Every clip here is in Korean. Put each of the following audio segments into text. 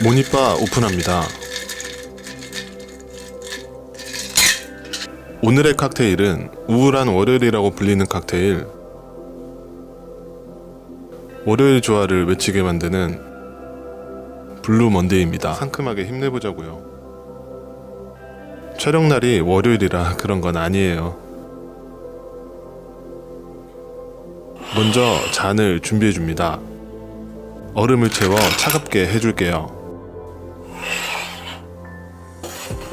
모니바 오픈합니다. 오늘의 칵테일은 우울한 월요일이라고 불리는 칵테일, 월요일 조화를 외치게 만드는 블루 먼데이입니다. 상큼하게 힘내보자고요. 촬영날이 월요일이라 그런 건 아니에요. 먼저 잔을 준비해줍니다. 얼음을 채워 차갑게 해줄게요.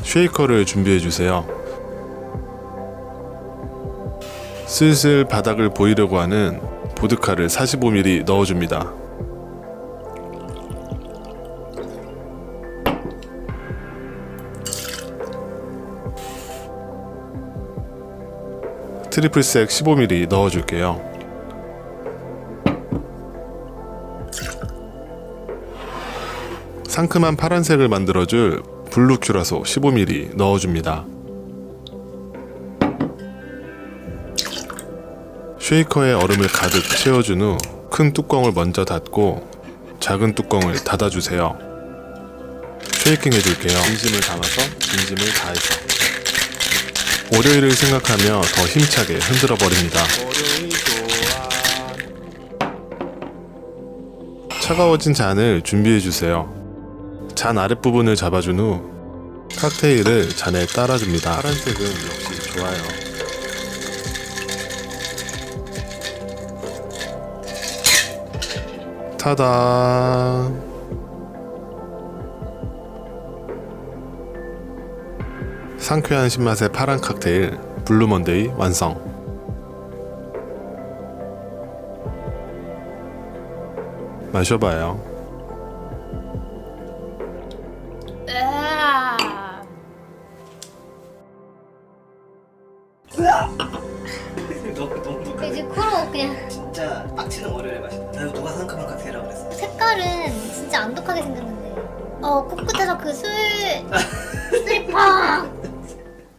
쉐이커를 준비해주세요. 슬슬 바닥을 보이려고 하는 보드카를 45ml 넣어줍니다. 트리플색 15ml 넣어줄게요. 상큼한 파란색을 만들어줄 블루 큐라소 15ml 넣어줍니다. 쉐이커에 얼음을 가득 채워준 후 큰 뚜껑을 먼저 닫고 작은 뚜껑을 닫아주세요. 쉐이킹 해줄게요. 진심을 담아서 진심을 다해서. 월요일을 생각하며 더 힘차게 흔들어 버립니다. 차가워진 잔을 준비해주세요. 잔 아랫부분을 잡아준 후 칵테일을 잔에 따라줍니다. 파란색은 역시 좋아요. 타다! 상쾌한 신맛의 파란 칵테일 블루 먼데이 완성. 마셔봐요. 이제 코로 그냥 진짜 빡치는 월요일에 마신다. 나 누가 상큼한 칵테일이라고 그랬어? 색깔은 진짜 안 독하게 생겼는데 코끝에서 그 술이 팍